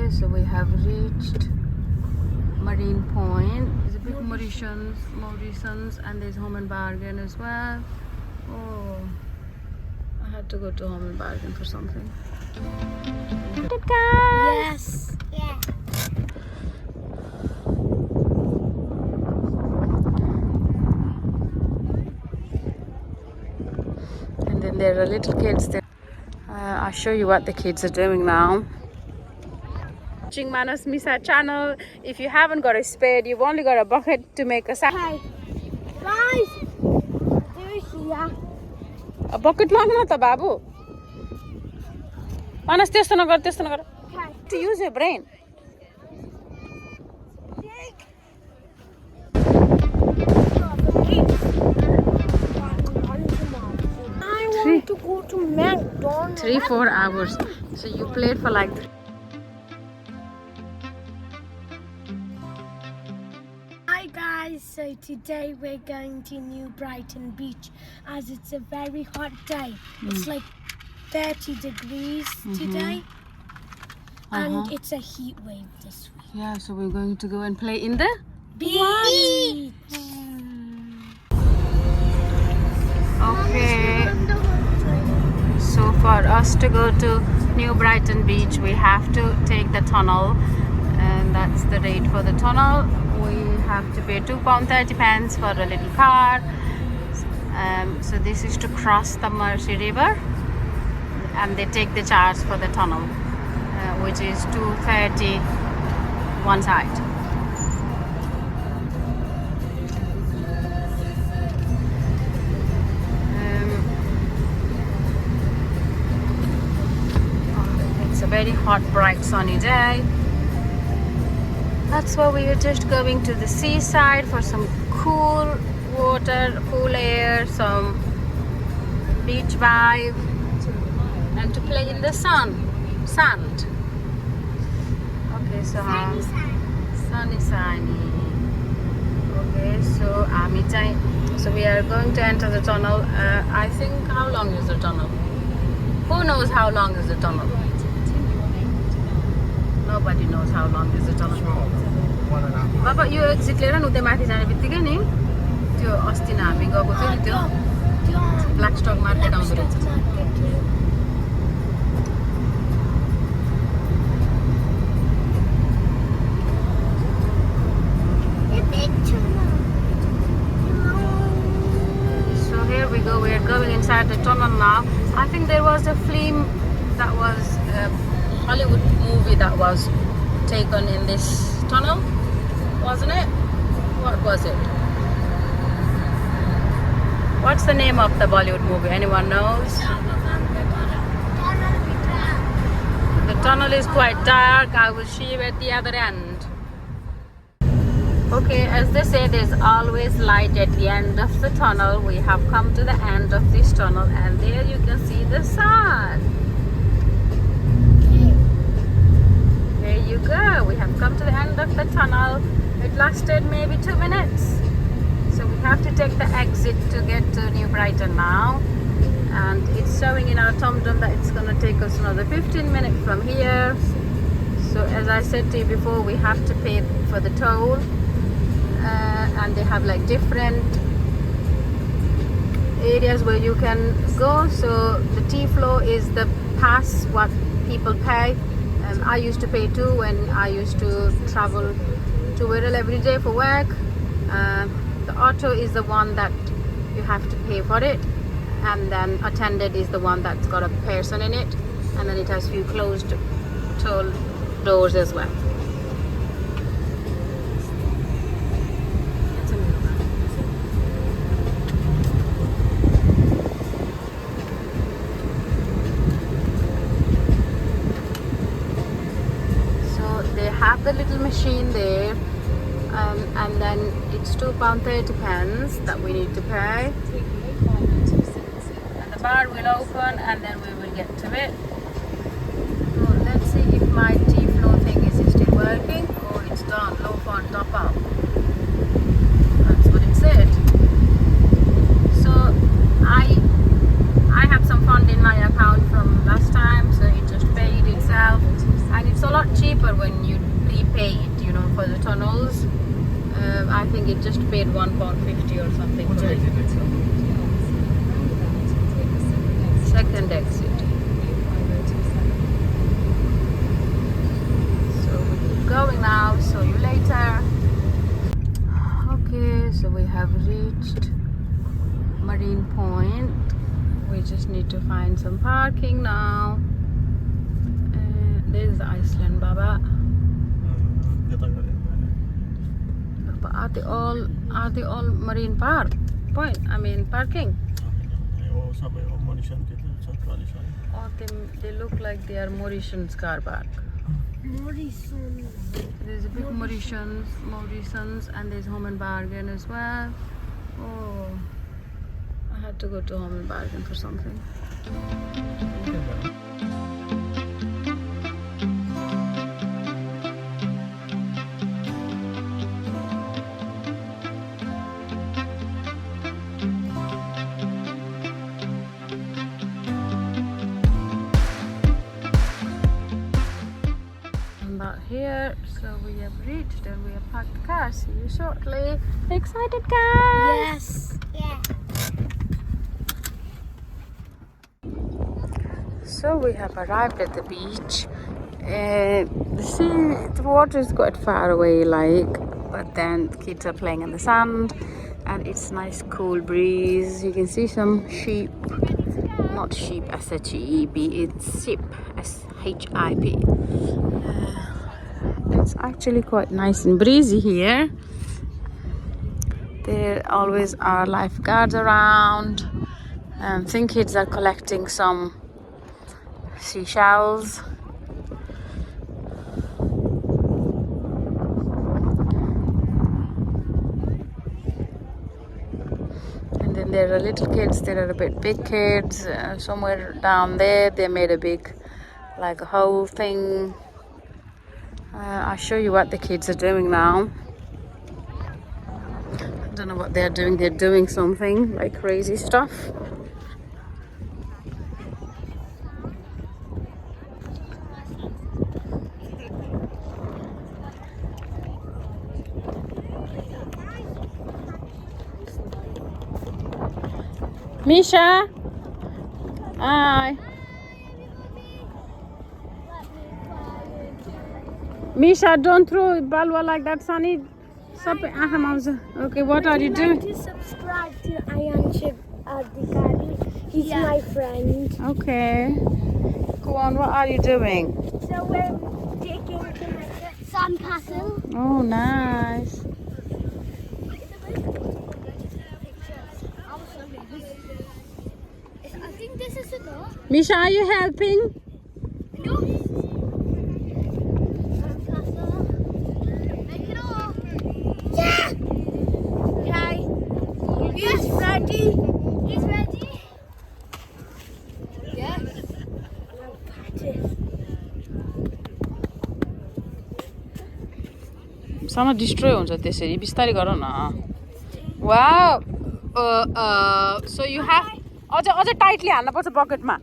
Okay, so we have reached Marine Point. There's a big Mauritians, and there's Home and Bargain as well. Oh, I had to go to Home and Bargain for something. Yes. Yeah. And then there are little kids there. I'll show you what the kids are doing now. Watching Manas Misa channel. If you haven't got a spade, you've only got a bucket to make a salad. Hey, guys, do here. A bucket long na ta babu. Manas testo na gar. Okay. To use your brain. I want to go to McDonald's. 3-4 hours. So you played for like. Hi guys, so today we're going to New Brighton Beach as it's a very hot day. It's like 30 degrees today and it's a heat wave this week. Yeah, so we're going to go and play in the Beach! Okay. So for us to go to New Brighton Beach, we have to take the tunnel, and that's the rate for the tunnel. We have to pay £2.30 for a little car. So this is to cross the Mersey River, and they take the charge for the tunnel, which is £2.30 one side. It's a very hot, bright, sunny day. That's why we are just going to the seaside for some cool water, cool air, some beach vibe, and to play in the sand. Okay, so sunny. Okay, so we are going to enter the tunnel. I think, how long is the tunnel? Who knows how long is the tunnel? Nobody knows how long is the tunnel. Baba, yo exit लिएर उतै माथि जाने बित्तिकै नि त्यो अस्ति न हामी गएको थियो नि त्यो ब्ल्याक स्टक मार्केट आउँदो रहेछ. So here we go, we are going inside the tunnel now. I think there was a film that was a Hollywood movie that was taken in this tunnel, wasn't it? What was it? What's the name of the Bollywood movie? Anyone knows? The tunnel is quite dark. I will see you at the other end. Okay, as they say, there's always light at the end of the tunnel. We have come to the end of this tunnel, and there you can see the sun. There you go. We have come to the end of the tunnel. It lasted maybe 2 minutes. So we have to take the exit to get to New Brighton now. And it's showing in our TomTom that it's going to take us another 15 minutes from here. So as I said to you before, we have to pay for the toll. And they have like different areas where you can go. So the T floor is the pass what people pay. I used to pay too when I used to travel to Wirral every day for work. The auto is the one that you have to pay for it, and then attended is the one that's got a person in it, and then it has few closed toll doors as well. Have the little machine there, and then it's £2.30 that we need to pay, and the bar will open and then we will get to it. So let's see if my T-flow thing is still working. Oh, it's done. Low font top up. That's what it said. So I have some fund in my account from last time, so it just paid itself, and it's a lot cheaper when when you prepay it, you know, for the tunnels. I think it just paid £1.50 or something. Second exit. So we keep going now. See you later. Okay, so we have reached Marine Point. We just need to find some parking now. There's the Iceland Baba. But are they all Marine Park Point? I mean parking. Or they look like they are Mauritians car park. There's a big Mauritians, and there's Home and Bargain as well. Oh, I had to go to Home and Bargain for something. Here, so we have reached and we have parked the car. See you shortly. Excited, guys? Yes. Yeah. So we have arrived at the beach. The water is quite far away, but then the kids are playing in the sand, and it's nice cool breeze. You can see some sheep. Not sheep, S-H-E-E-P. It's sheep, S-H-I-P. It's actually quite nice and breezy here. There always are lifeguards around. I think kids are collecting some seashells. And then there are little kids, there are a bit big kids. Somewhere down there they made a big a whole thing. I'll show you what the kids are doing now. I don't know what they're doing. They're doing something like crazy stuff. Misha! Hi! Misha, don't throw balwa like that, Sunny. Okay, what are you doing? To subscribe to Ayanship Adhikari. He's my friend. Okay. Go on, what are you doing? So we're taking to sandcastle. Oh, nice. I think this is the door. Misha, are you helping? No. Yeah! Okay. He's ready. He's ready. Yes. Sana destroy हुन्छ त्यसरी बिस्तारै गर न. Wow. So you have अझ tightly हाल्न पर्छ बकेटमा.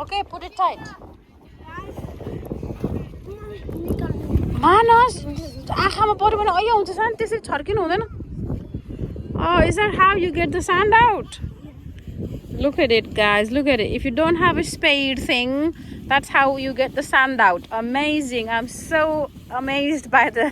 Okay, put it tight. मानस आँखामा पर्यो भने अయ్య हुन्छ सान त्यसरी छर्किनु हुँदैन. Oh, is that how you get the sand out? Look at it, guys. Look at it. If you don't have a spade thing, that's how you get the sand out. Amazing. I'm so amazed by the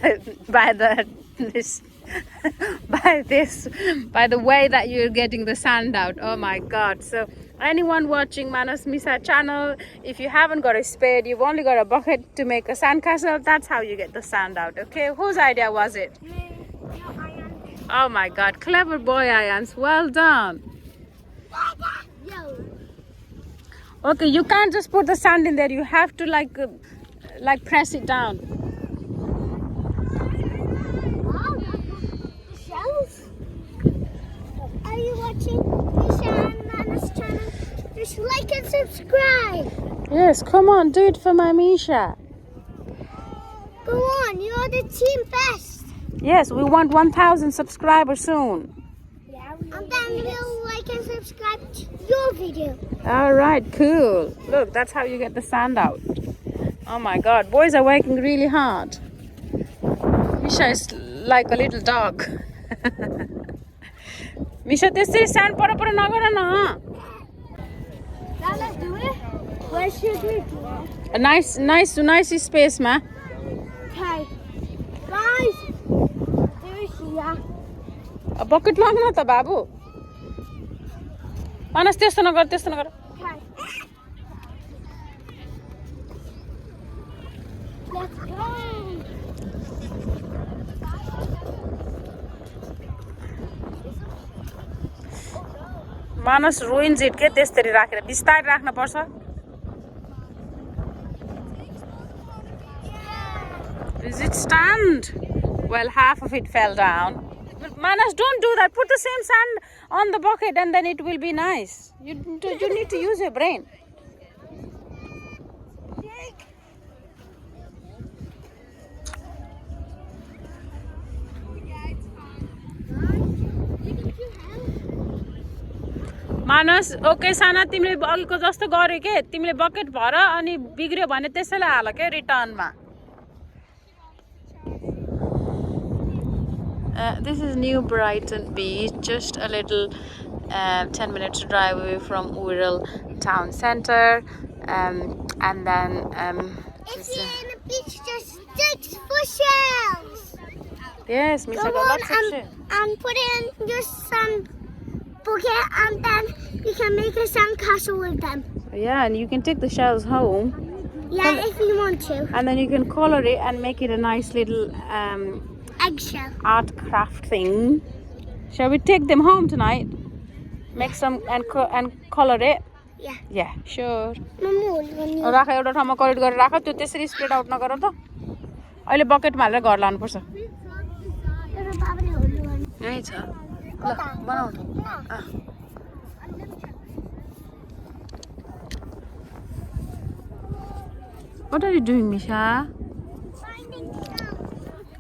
way that you're getting the sand out. Oh my god. So anyone watching Manas Misa channel, if you haven't got a spade, you've only got a bucket to make a sandcastle, that's how you get the sand out. Okay, whose idea was it? Oh my god, clever boy, Ayans. Well done. Okay, you can't just put the sand in there. You have to like press it down. Wow, the shells. Are you watching Misha and Nana's channel? Just like and subscribe. Yes, come on, do it for my Misha. Go on, you're the team best. Yes, we want 1,000 subscribers soon. Yeah, and then we'll like and subscribe to your video. All right, cool. Look, that's how you get the sand out. Oh my god, boys are working really hard. Misha is like a little dog. Misha, त्यसरी stand पर नगर न. Let's do it. Where should we do it? A nice space, ma. Okay. Guys, do it here. A bucket long न त बाबु. मानस त्यस्तो नगर. Okay. Let's go. Manas ruins it के त्यसरी राखेर बिस्तारै राख्न पर्छ. Does it stand? Well, half of it fell down. But Manas, don't do that. Put the same sand on the bucket and then it will be nice. You need to use your brain. Manas, okay, Sana, तिमीले अघिको जस्तो गर्यो के तिमीले bucket भर अनि बिग्रियो भने त्यसैले हाल के रिटर्नमा. This is New Brighton Beach, just a little 10 minutes drive away from Wirral town centre, and then If you're in the beach, just sticks for shells. yes, Misha got lots of shit. And put it in your sand bucket, and then you can make a sandcastle with them. Yeah, and you can take the shells home. Yeah, if you want to. And then you can color it and make it a nice little Eggshell. art craft thing. Shall we take them home tonight? Make some and color it? Yeah. Yeah, sure. Mamu, राख एउटा ठाउँमा collect गरेर राख त्यो त्यसरी spread out नगर त. अहिले बकेटमा हालेर घर लानुपर्छ. यही छ. ल बनाऊ न. What are you doing, Misha?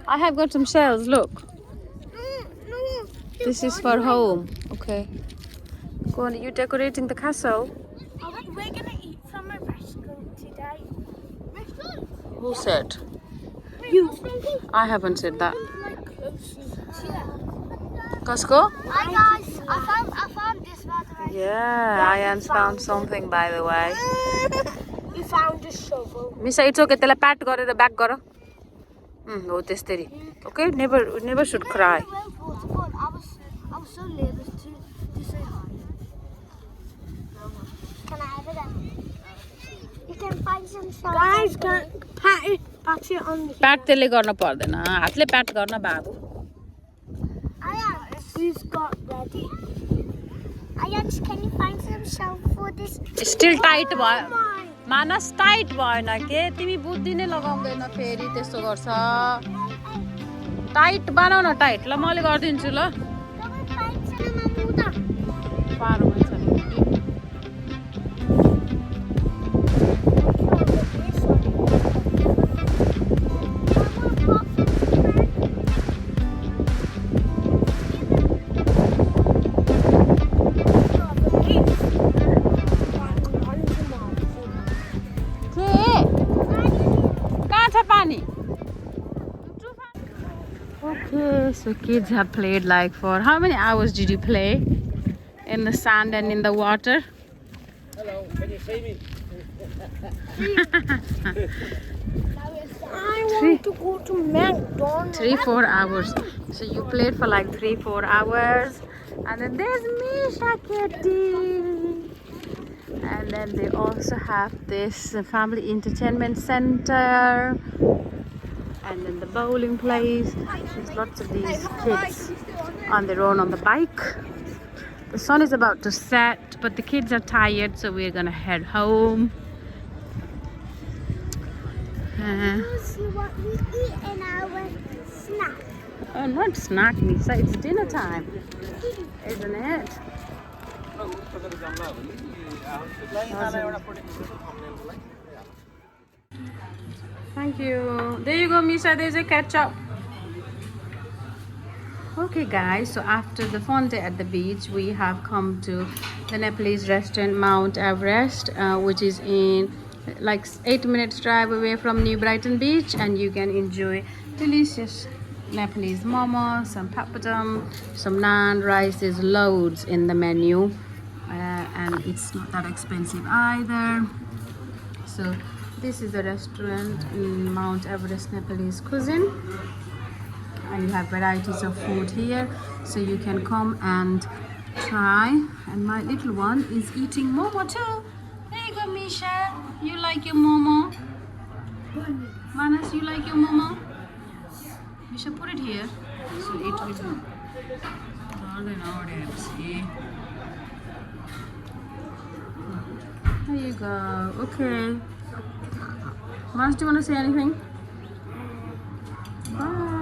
I have got some shells, look. This is for home. Okay. Go on, are you decorating the castle? We're gonna eat from a restaurant today. Restaurant? Who said? You. I haven't said that. Costco? Hi guys, I found this by the way. Yeah, Ayan's found something by the way. We found a shovel. Misha, it's okay. त्यसलाई pat गरेर back गर. हो त्यसरी. Okay, never should cry. I was so nervous to say hi. Can I have it then? You can find some shells. Guys, pat it on the Pat त्यसले गर्न पर्दैन. हातले pat गर्न बाबु. Ayan, she's got ready. Ayan, can you find some shells for this? Still tight भयो. मानस tight भएन के तिमी बुद्धि नै लगाउँदैन फेरि त्यस्तो गर्छ. टाइट बनाउ न टाइट. ल मैले गर्दिन्छु ल. पारो हुन्छ नि. Okay, so kids have played like for how many hours did you play in the sand and in the water? Hello, can you see me? I want to go to McDonald's. 3-4 hours. So you played for like 3-4 hours, and then there's Misha Kitty, and then they also have this family entertainment center. And then the bowling place. There's lots of these kids on their own on the bike. The sun is about to set, but the kids are tired, so we're gonna head home. See what we eat in our snack. Oh, not snack, Lisa. It's dinner time, isn't it? Thank you. There you go, Misha. There's a ketchup. Okay, guys. So after the fun day at the beach, we have come to the Nepalese restaurant Mount Everest, which is in like 8 minutes drive away from New Brighton Beach, and you can enjoy delicious Nepalese momo, some papadum, some naan, rice. There's loads in the menu, and it's not that expensive either. So this is the restaurant in Mount Everest Nepalese cuisine, and you have varieties of food here, so you can come and try. And my little one is eating momo too. There you go, Misha. You like your momo? Manas, you like your momo? We should put it here. So it will. There you go. Okay. Manas, do you want to say anything? Bye.